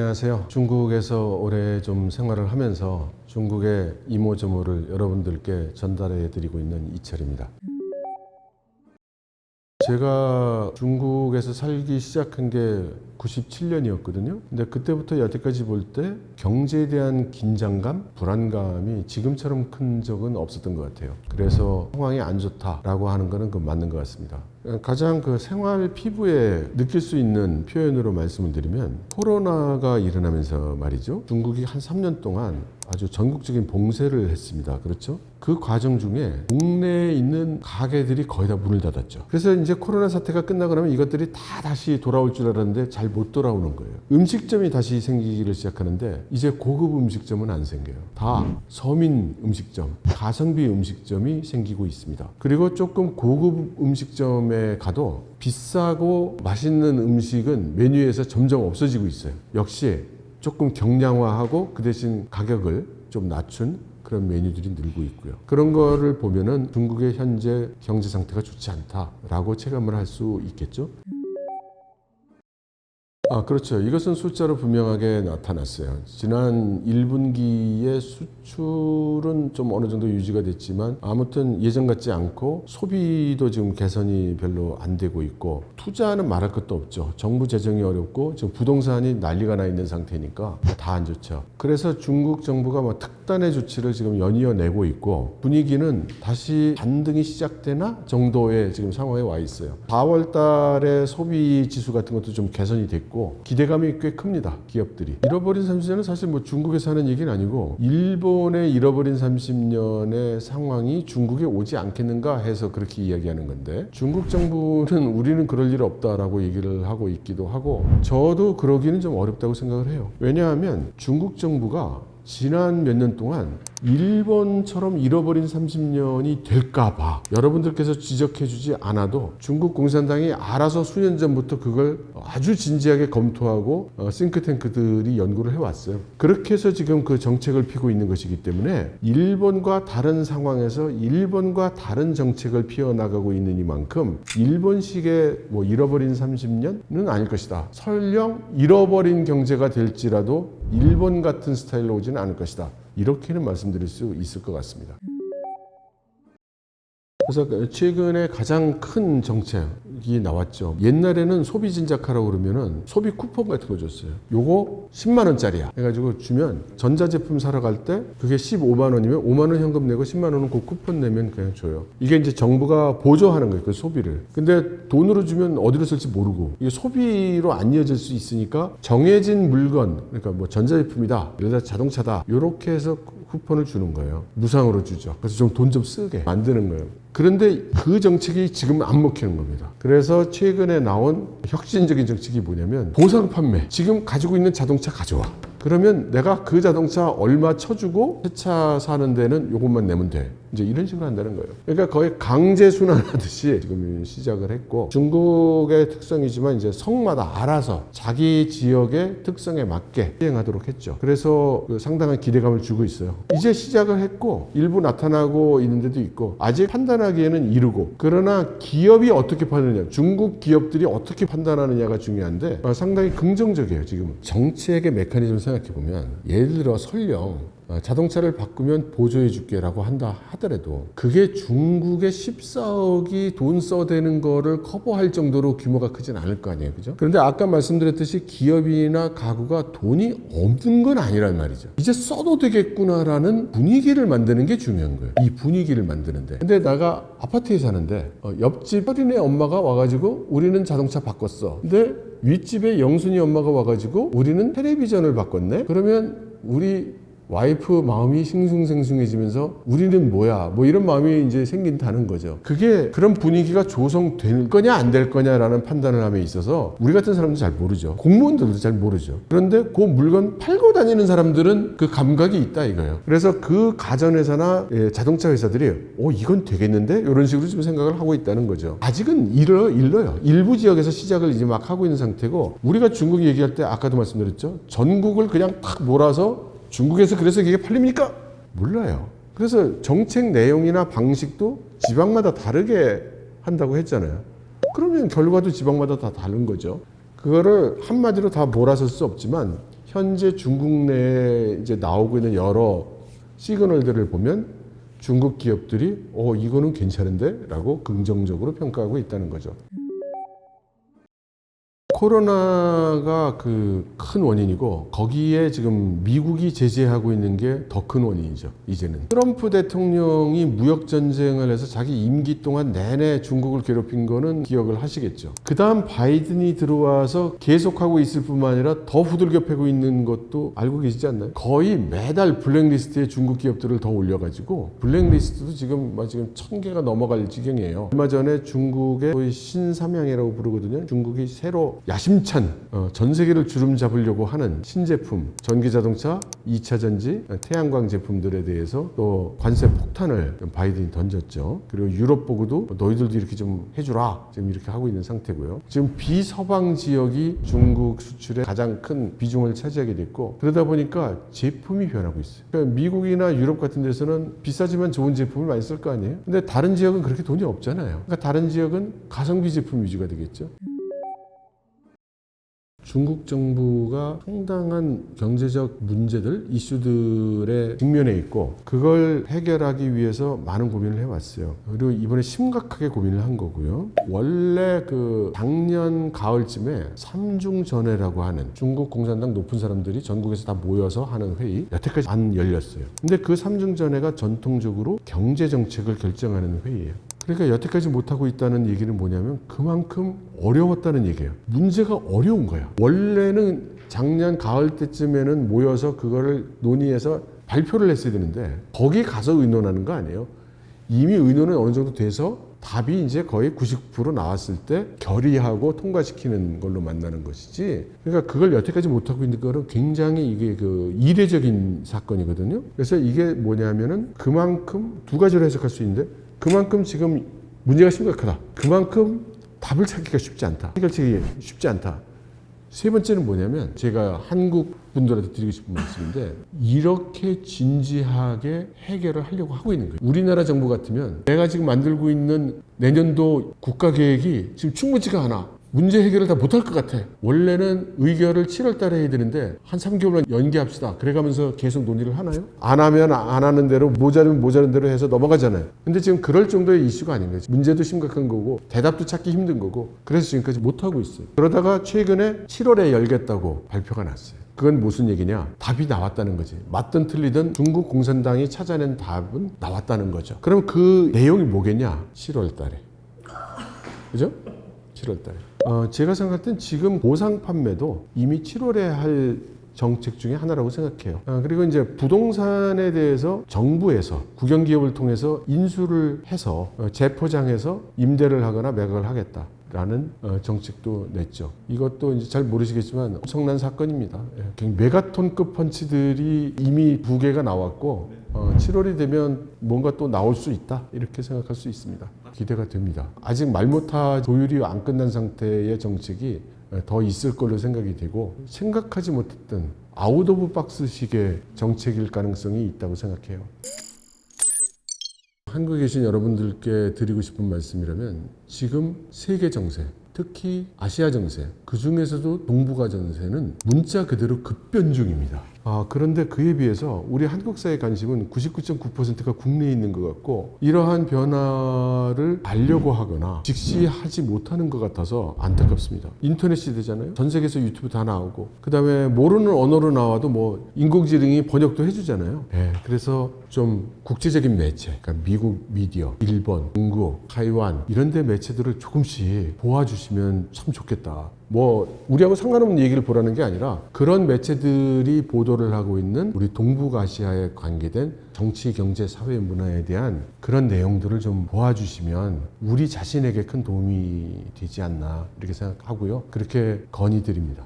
안녕하세요. 중국에서 오래 좀 생활을 하면서 중국의 이모저모를 여러분들께 전달해 드리고 있는 이철입니다. 제가 중국에서 살기 시작한 게 97년이었거든요. 근데 그때부터 여태까지 볼 때 경제에 대한 긴장감, 불안감이 지금처럼 큰 적은 없었던 것 같아요. 그래서 상황이 안 좋다라고 하는 거는 맞는 것 같습니다. 가장 생활 피부에 느낄 수 있는 표현으로 말씀을 드리면 코로나가 일어나면서 말이죠. 중국이 한 3년 동안 아주 전국적인 봉쇄를 했습니다. 그렇죠? 그 과정 중에 국내에 있는 가게들이 거의 다 문을 닫았죠. 그래서 이제 코로나 사태가 끝나고 나면 이것들이 다 다시 돌아올 줄 알았는데 잘 못 돌아오는 거예요. 음식점이 다시 생기기를 시작하는데 이제 고급 음식점은 안 생겨요. 다 서민 음식점, 가성비 음식점이 생기고 있습니다. 그리고 조금 고급 음식점에 가도 비싸고 맛있는 음식은 메뉴에서 점점 없어지고 있어요. 역시 조금 경량화하고 그 대신 가격을 좀 낮춘 그런 메뉴들이 늘고 있고요. 그런 거를 보면은 중국의 현재 경제 상태가 좋지 않다라고 체감을 할 수 있겠죠. 그렇죠. 이것은 숫자로 분명하게 나타났어요. 지난 1분기의 수출은 좀 어느 정도 유지가 됐지만 아무튼 예전 같지 않고 소비도 지금 개선이 별로 안 되고 있고 투자는 말할 것도 없죠. 정부 재정이 어렵고 지금 부동산이 난리가 나 있는 상태니까 다 안 좋죠. 그래서 중국 정부가 특단의 조치를 지금 연이어 내고 있고 분위기는 다시 반등이 시작되나 정도의 지금 상황에 와 있어요. 4월 달에 소비 지수 같은 것도 좀 개선이 됐고 기대감이 꽤 큽니다. 기업들이. 잃어버린 30년은 사실 중국에서 하는 얘기는 아니고 일본의 잃어버린 30년의 상황이 중국에 오지 않겠는가 해서 그렇게 이야기하는 건데 중국 정부는 우리는 그럴 일 없다라고 얘기를 하고 있기도 하고 저도 그러기는 좀 어렵다고 생각을 해요. 왜냐하면 중국 정부가 지난 몇 년 동안 일본처럼 잃어버린 30년이 될까봐 여러분들께서 지적해주지 않아도 중국 공산당이 알아서 수년 전부터 그걸 아주 진지하게 검토하고 싱크탱크들이 연구를 해왔어요. 그렇게 해서 지금 그 정책을 피고 있는 것이기 때문에 일본과 다른 상황에서 일본과 다른 정책을 피워나가고 있는 이만큼 일본식의 잃어버린 30년은 아닐 것이다. 설령 잃어버린 경제가 될지라도 일본 같은 스타일로 오지는 않을 것이다. 이렇게는 말씀드릴 수 있을 것 같습니다. 그래서 최근에 가장 큰 정책이 나왔죠. 옛날에는 소비 진작하라고 그러면은 소비 쿠폰 같은 거 줬어요. 요거 10만 원짜리야 해가지고 주면 전자제품 사러 갈 때 그게 15만 원이면 5만 원 현금 내고 10만 원은 그 쿠폰 내면 그냥 줘요. 이게 이제 정부가 보조하는 거예요. 그 소비를. 근데 돈으로 주면 어디로 쓸지 모르고 이게 소비로 안 이어질 수 있으니까 정해진 물건, 그러니까 전자제품이다, 이러다 자동차다, 요렇게 해서 쿠폰을 주는 거예요. 무상으로 주죠. 그래서 좀 돈 좀 쓰게 만드는 거예요. 그런데 그 정책이 지금 안 먹히는 겁니다. 그래서 최근에 나온 혁신적인 정책이 뭐냐면 보상 판매. 지금 가지고 있는 자동차 가져와. 그러면 내가 그 자동차 얼마 쳐주고 새 차 사는 데는 요것만 내면 돼. 이제 이런 식으로 한다는 거예요. 그러니까 거의 강제 순환하듯이 지금 시작을 했고 중국의 특성이지만 이제 성마다 알아서 자기 지역의 특성에 맞게 시행하도록 했죠. 그래서 상당한 기대감을 주고 있어요. 이제 시작을 했고 일부 나타나고 있는 데도 있고 아직 판단하기에는 이르고 그러나 기업이 어떻게 판단하느냐 중국 기업들이 어떻게 판단하느냐가 중요한데 상당히 긍정적이에요. 지금 정책의 메커니즘 생각해보면 예를 들어 설령 자동차를 바꾸면 보조해 줄게라고 한다 하더라도 그게 중국의 14억이 돈 써대는 거를 커버할 정도로 규모가 크진 않을 거 아니에요. 그죠? 그런데 아까 말씀드렸듯이 기업이나 가구가 돈이 없는 건 아니란 말이죠. 이제 써도 되겠구나라는 분위기를 만드는 게 중요한 거예요. 이 분위기를 만드는데. 근데 내가 아파트에 사는데 옆집 어린애 엄마가 와가지고 우리는 자동차 바꿨어. 근데 윗집에 영순이 엄마가 와가지고 우리는 텔레비전을 바꿨네? 그러면 우리 와이프 마음이 싱숭생숭해지면서 우리는 뭐야 이런 마음이 이제 생긴다는 거죠. 그게 그런 분위기가 조성될 거냐 안 될 거냐라는 판단을 함에 있어서 우리 같은 사람도 잘 모르죠. 공무원들도 잘 모르죠. 그런데 그 물건 팔고 다니는 사람들은 그 감각이 있다 이거예요. 그래서 그 가전회사나 자동차 회사들이 이건 되겠는데 이런 식으로 좀 생각을 하고 있다는 거죠. 아직은 일러요. 일부 지역에서 시작을 이제 막 하고 있는 상태고 우리가 중국 얘기할 때 아까도 말씀드렸죠. 전국을 그냥 탁 몰아서 중국에서 그래서 이게 팔립니까? 몰라요. 그래서 정책 내용이나 방식도 지방마다 다르게 한다고 했잖아요. 그러면 결과도 지방마다 다 다른 거죠. 그거를 한마디로 다 몰아설 수 없지만 현재 중국 내에 이제 나오고 있는 여러 시그널들을 보면 중국 기업들이 이거는 괜찮은데? 라고 긍정적으로 평가하고 있다는 거죠. 코로나가 그 큰 원인이고 거기에 지금 미국이 제재하고 있는 게 더 큰 원인이죠. 이제는 트럼프 대통령이 무역 전쟁을 해서 자기 임기 동안 내내 중국을 괴롭힌 거는 기억을 하시겠죠. 그 다음 바이든이 들어와서 계속하고 있을 뿐만 아니라 더 후들겨 패고 있는 것도 알고 계시지 않나요? 거의 매달 블랙리스트에 중국 기업들을 더 올려가지고 블랙리스트도 지금 1000개가 넘어갈 지경이에요. 얼마 전에 중국의 거의 신삼양이라고 부르거든요. 중국이 새로 야심찬 전 세계를 주름 잡으려고 하는 신제품, 전기자동차, 2차 전지, 태양광 제품들에 대해서 또 관세 폭탄을 바이든이 던졌죠. 그리고 유럽 보고도 너희들도 이렇게 좀 해주라, 지금 이렇게 하고 있는 상태고요. 지금 비서방 지역이 중국 수출의 가장 큰 비중을 차지하게 됐고, 그러다 보니까 제품이 변하고 있어요. 그러니까 미국이나 유럽 같은 데서는 비싸지만 좋은 제품을 많이 쓸 거 아니에요. 근데 다른 지역은 그렇게 돈이 없잖아요. 그러니까 다른 지역은 가성비 제품 위주가 되겠죠. 중국 정부가 상당한 경제적 문제들, 이슈들에 직면해 있고 그걸 해결하기 위해서 많은 고민을 해왔어요. 그리고 이번에 심각하게 고민을 한 거고요. 원래 그 작년 가을쯤에 삼중전회라고 하는 중국 공산당 높은 사람들이 전국에서 다 모여서 하는 회의, 여태까지 안 열렸어요. 근데 그 삼중전회가 전통적으로 경제정책을 결정하는 회의예요. 그러니까 여태까지 못하고 있다는 얘기는 뭐냐면 그만큼 어려웠다는 얘기예요. 문제가 어려운 거야. 원래는 작년 가을 때쯤에는 모여서 그거를 논의해서 발표를 했어야 되는데 거기 가서 의논하는 거 아니에요. 이미 의논은 어느 정도 돼서 답이 이제 거의 90% 나왔을 때 결의하고 통과시키는 걸로 만나는 것이지. 그러니까 그걸 여태까지 못하고 있는 거는 굉장히 이게 그 이례적인 사건이거든요. 그래서 이게 뭐냐면은 그만큼 두 가지로 해석할 수 있는데 그만큼 지금 문제가 심각하다. 그만큼 답을 찾기가 쉽지 않다. 해결책이 쉽지 않다. 세 번째는 뭐냐면 제가 한국 분들한테 드리고 싶은 말씀인데 이렇게 진지하게 해결을 하려고 하고 있는 거예요. 우리나라 정부 같으면 내가 지금 만들고 있는 내년도 국가계획이 지금 충분치가 않아. 문제 해결을 다 못할 것 같아. 원래는 의결을 7월 달에 해야 되는데 한 3개월만 연기합시다. 그래가면서 계속 논의를 하나요? 안 하면 안 하는 대로 모자르면 모자른 대로 해서 넘어가잖아요. 근데 지금 그럴 정도의 이슈가 아닌 거지. 문제도 심각한 거고 대답도 찾기 힘든 거고 그래서 지금까지 못하고 있어요. 그러다가 최근에 7월에 열겠다고 발표가 났어요. 그건 무슨 얘기냐? 답이 나왔다는 거지. 맞든 틀리든 중국 공산당이 찾아낸 답은 나왔다는 거죠. 그럼 그 내용이 뭐겠냐? 7월 달에. 그죠? 7월 달에. 제가 생각할 땐 지금 보상 판매도 이미 7월에 할 정책 중에 하나라고 생각해요. 그리고 이제 부동산에 대해서 정부에서 국영기업을 통해서 인수를 해서 재포장해서 임대를 하거나 매각을 하겠다. 라는 정책도 냈죠. 이것도 이제 잘 모르시겠지만 엄청난 사건입니다. 메가톤급 펀치들이 이미 2개가 나왔고 7월이 되면 뭔가 또 나올 수 있다 이렇게 생각할 수 있습니다. 기대가 됩니다. 아직 말 못할 조율이 안 끝난 상태의 정책이 더 있을 걸로 생각이 되고 생각하지 못했던 아웃 오브 박스식의 정책일 가능성이 있다고 생각해요. 한국에 계신 여러분들께 드리고 싶은 말씀이라면 지금 세계 정세, 특히 아시아 정세, 그 중에서도 동북아 정세는 문자 그대로 급변 중입니다. 그런데 그에 비해서 우리 한국 사회 관심은 99.9%가 국내에 있는 것 같고 이러한 변화를 알려고 하거나 직시하지 못하는 것 같아서 안타깝습니다. 인터넷 시대잖아요. 전 세계에서 유튜브 다 나오고 그 다음에 모르는 언어로 나와도 뭐 인공지능이 번역도 해주잖아요. 그래서 좀 국제적인 매체, 그러니까 미국 미디어, 일본, 중국, 타이완 이런 데 매체들을 조금씩 도와주시면 참 좋겠다. 뭐 우리하고 상관없는 얘기를 보라는 게 아니라 그런 매체들이 보도를 하고 있는 우리 동북아시아에 관계된 정치, 경제, 사회, 문화에 대한 그런 내용들을 좀 보아주시면 우리 자신에게 큰 도움이 되지 않나 이렇게 생각하고요. 그렇게 건의드립니다.